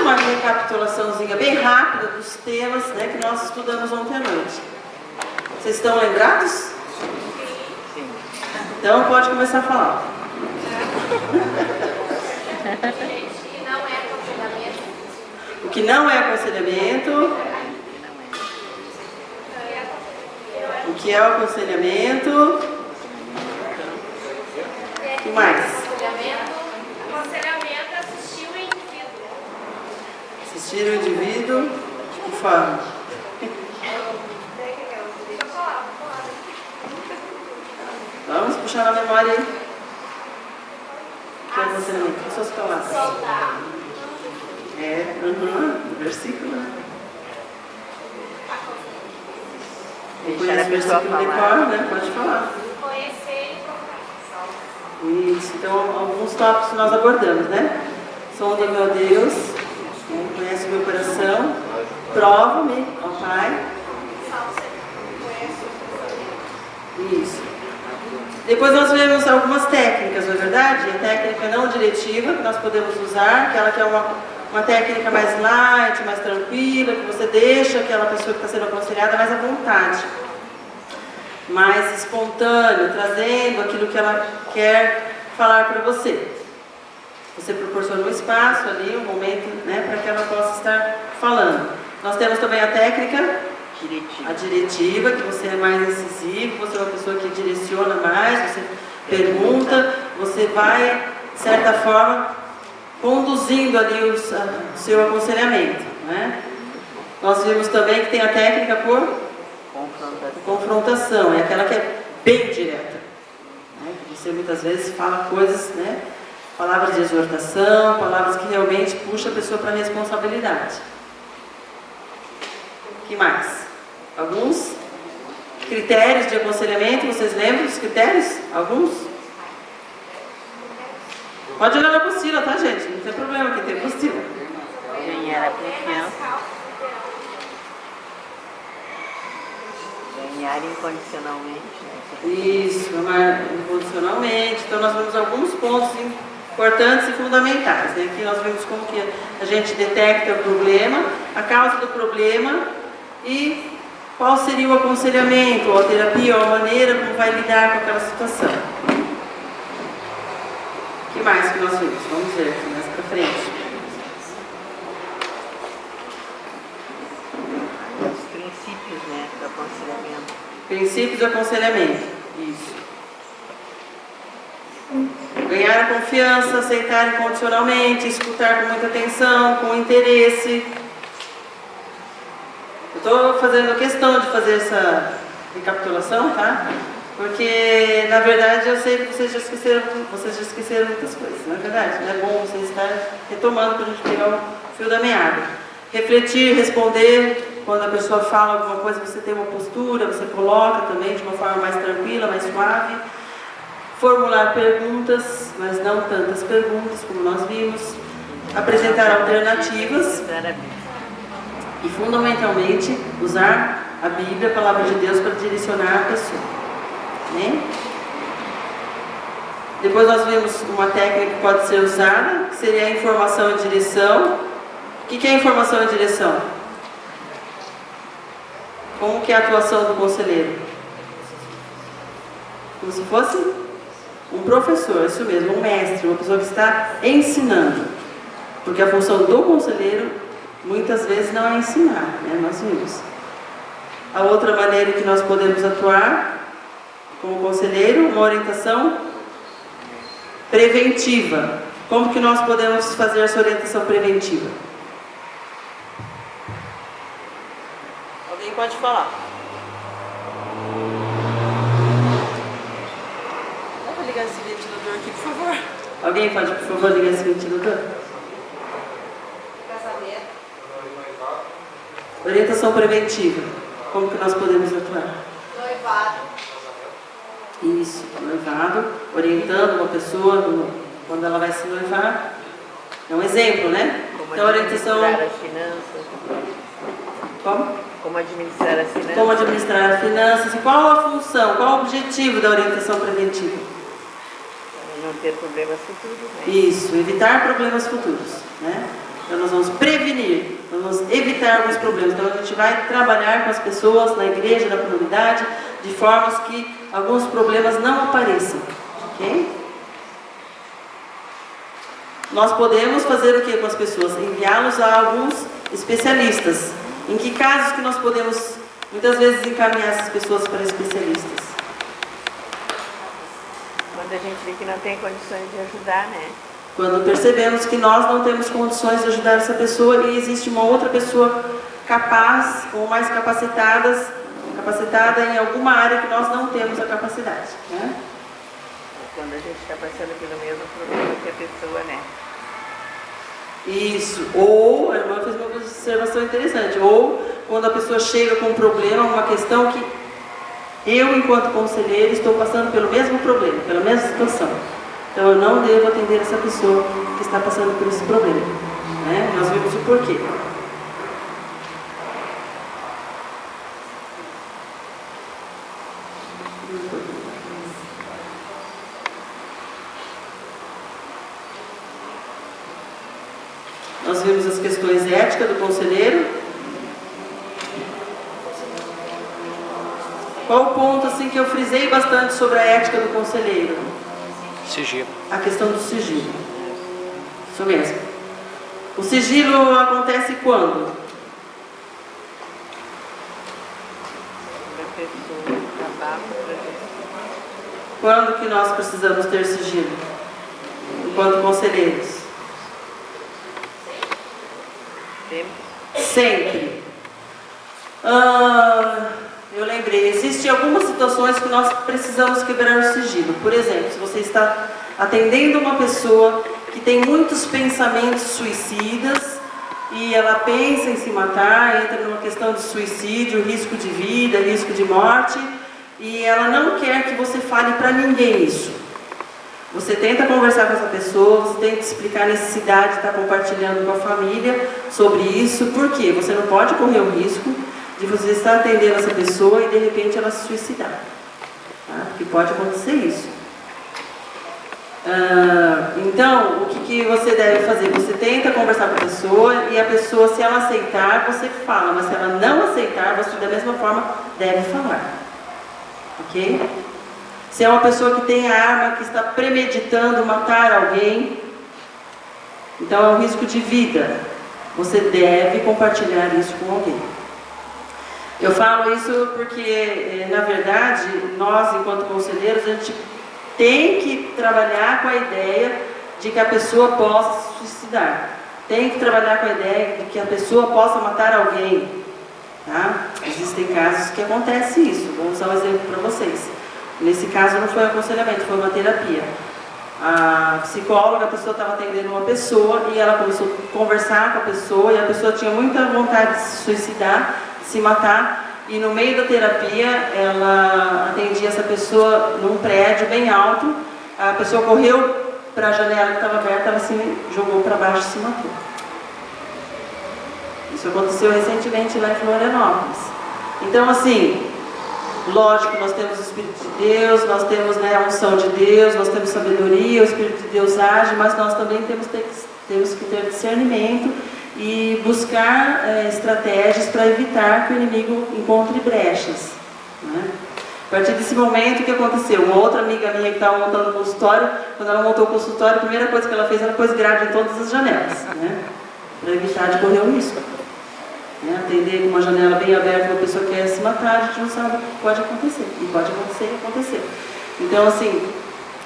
uma recapitulaçãozinha bem rápida dos temas, né, que nós estudamos ontem à noite. Vocês estão lembrados? Sim. Então pode começar a falar. O que não é aconselhamento. O que é o aconselhamento? O que mais? Aconselhamento é assistir o indivíduo. Assistir o indivíduo de que forma? Vamos puxar na memória aí. O que é aconselhamento? Com suas palavras. Soltar. Do versículo, né? Deixar a pessoa falar. Né? Pode falar. Conhecer e procurar. Isso, então alguns tópicos que nós abordamos, né? Sonda meu Deus, né? Conhece o meu coração, prova-me, ó Pai. Isso. Depois nós vemos algumas técnicas, não é verdade? A técnica não diretiva que nós podemos usar, aquela que é uma técnica mais light, mais tranquila, que você deixa aquela pessoa que está sendo aconselhada mais à vontade, mais espontâneo, trazendo aquilo que ela quer falar para você. Você proporciona um espaço ali, um momento, né, para que ela possa estar falando. Nós temos também a técnica diretiva, que você é mais incisivo, você é uma pessoa que direciona mais, você pergunta, você vai, de certa forma, conduzindo ali o seu aconselhamento, né? Nós vimos também que tem a técnica por confrontação, é aquela que é bem direta, né? Você muitas vezes fala coisas, né? Palavras de exortação, palavras que realmente puxam a pessoa para a responsabilidade. O que mais? Alguns critérios de aconselhamento, vocês lembram dos critérios? Alguns? Pode olhar na apostila, tá, gente? Não tem problema que tem apostila. Ganhar a confiança. Ganhar incondicionalmente. Isso, amar incondicionalmente. Então nós vemos alguns pontos importantes e fundamentais, né? Aqui nós vemos como que a gente detecta o problema, a causa do problema e qual seria o aconselhamento, ou a terapia, ou a maneira como vai lidar com aquela situação. O que mais que nós vimos? Vamos ver aqui mais para frente. Os princípios, né, do aconselhamento. Princípios do aconselhamento. Isso. Ganhar a confiança, aceitar incondicionalmente, escutar com muita atenção, com interesse. Eu estou fazendo questão de fazer essa recapitulação, tá? Porque, na verdade, eu sei que vocês já esqueceram muitas coisas, não é verdade? Não é bom vocês estarem retomando para a gente pegar o fio da meada. Refletir, responder, quando a pessoa fala alguma coisa, você tem uma postura, você coloca também de uma forma mais tranquila, mais suave. Formular perguntas, mas não tantas perguntas, como nós vimos. Apresentar alternativas. E, fundamentalmente, usar a Bíblia, a Palavra de Deus, para direcionar a pessoa. Né? Depois nós vimos uma técnica que pode ser usada, que seria a informação e direção. O que é informação e direção? Como que é a atuação do conselheiro? Como se fosse um professor, isso mesmo, um mestre, uma pessoa que está ensinando. Porque a função do conselheiro, muitas vezes, não é ensinar, né? Nós vimos. A outra maneira que nós podemos atuar como conselheiro, uma orientação preventiva. Como que nós podemos fazer essa orientação preventiva? Alguém pode falar? Vamos ligar esse ventilador aqui, por favor. Alguém pode, por favor, ligar esse ventilador? Orientação preventiva. Como que nós podemos atuar? Noivado. Isso, noivado, orientando uma pessoa quando ela vai se noivar. É um exemplo, né? Então, orientação. Como administrar as finanças. Como? Como administrar as finanças. Como administrar as finanças. E qual a função, qual o objetivo da orientação preventiva? Não ter problemas futuros, né? Isso, evitar problemas futuros, né? Então nós vamos prevenir, nós vamos evitar alguns problemas. Então a gente vai trabalhar com as pessoas na igreja, na comunidade, de formas que alguns problemas não apareçam. Ok? Nós podemos fazer o que com as pessoas? Enviá-los a alguns especialistas. Em que casos que nós podemos, muitas vezes, encaminhar essas pessoas para especialistas? Quando a gente vê que não tem condições de ajudar, né? Quando percebemos que nós não temos condições de ajudar essa pessoa e existe uma outra pessoa capaz ou mais capacitada em alguma área que nós não temos a capacidade, né? Quando a gente está passando pelo mesmo problema que a pessoa, né? Isso. Ou, a irmã fez uma observação interessante, ou quando a pessoa chega com um problema, uma questão que eu, enquanto conselheiro, estou passando pelo mesmo problema, pela mesma situação. Então eu não devo atender essa pessoa que está passando por esse problema, né? Nós vimos o porquê. Nós vimos as questões éticas do conselheiro. Qual o ponto assim que eu frisei bastante sobre a ética do conselheiro? Sigilo. A questão do sigilo. Isso mesmo. O sigilo acontece quando? A pessoa abafa pra gente. Quando que nós precisamos ter sigilo? Enquanto conselheiros? Sempre. Eu lembrei, existem algumas situações que nós precisamos quebrar o sigilo. Por exemplo, se você está atendendo uma pessoa que tem muitos pensamentos suicidas e ela pensa em se matar, entra numa questão de suicídio, risco de vida, risco de morte, e ela não quer que você fale para ninguém isso. Você tenta conversar com essa pessoa, você tenta explicar a necessidade de estar compartilhando com a família sobre isso. Por quê? Você não pode correr o risco de você estar atendendo essa pessoa e de repente ela se suicidar. Tá? Porque pode acontecer isso. Então, o que você deve fazer? Você tenta conversar com a pessoa e a pessoa, se ela aceitar, você fala. Mas se ela não aceitar, você da mesma forma deve falar. Ok? Se é uma pessoa que tem arma, que está premeditando matar alguém, então é um risco de vida. Você deve compartilhar isso com alguém. Eu falo isso porque, na verdade, nós, enquanto conselheiros, a gente tem que trabalhar com a ideia de que a pessoa possa se suicidar. Tem que trabalhar com a ideia de que a pessoa possa matar alguém. Tá? Existem casos que acontece isso. Vou usar um exemplo para vocês. Nesse caso não foi um aconselhamento, foi uma terapia. A psicóloga, a pessoa estava atendendo uma pessoa e ela começou a conversar com a pessoa e a pessoa tinha muita vontade de se suicidar, de se matar, e no meio da terapia ela atendia essa pessoa num prédio bem alto. A pessoa correu para a janela que estava aberta, ela se jogou para baixo e se matou. Isso aconteceu recentemente lá em Florianópolis. Então, assim, lógico, nós temos o Espírito de Deus, nós temos, né, a unção de Deus, nós temos sabedoria, o Espírito de Deus age, mas nós também temos que ter discernimento e buscar estratégias para evitar que o inimigo encontre brechas. Né? A partir desse momento, o que aconteceu? Uma outra amiga minha que estava montando o consultório, quando ela montou o consultório, a primeira coisa que ela fez, ela pôs grade em todas as janelas, né? Para evitar de correr o risco. Atender com uma janela bem aberta, uma pessoa quer se matar, a gente não sabe o que pode acontecer. E pode acontecer e acontecer. Então, assim,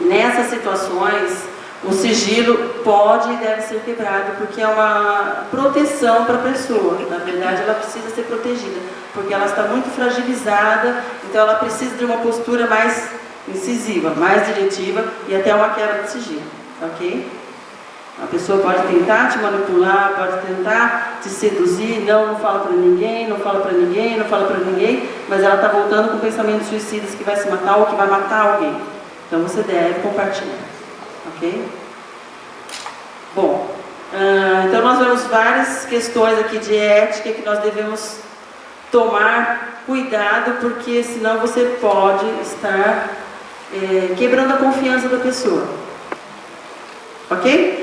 nessas situações, o sigilo pode e deve ser quebrado, porque é uma proteção para a pessoa. Na verdade, ela precisa ser protegida, porque ela está muito fragilizada, então ela precisa de uma postura mais incisiva, mais diretiva e até uma quebra de sigilo. Ok? A pessoa pode tentar te manipular, pode tentar te seduzir, não fala para ninguém, não fala para ninguém, não fala para ninguém, mas ela está voltando com pensamentos suicidas que vai se matar ou que vai matar alguém. Então você deve compartilhar, ok? Bom, então nós vemos várias questões aqui de ética que nós devemos tomar cuidado, porque senão você pode estar quebrando a confiança da pessoa, ok?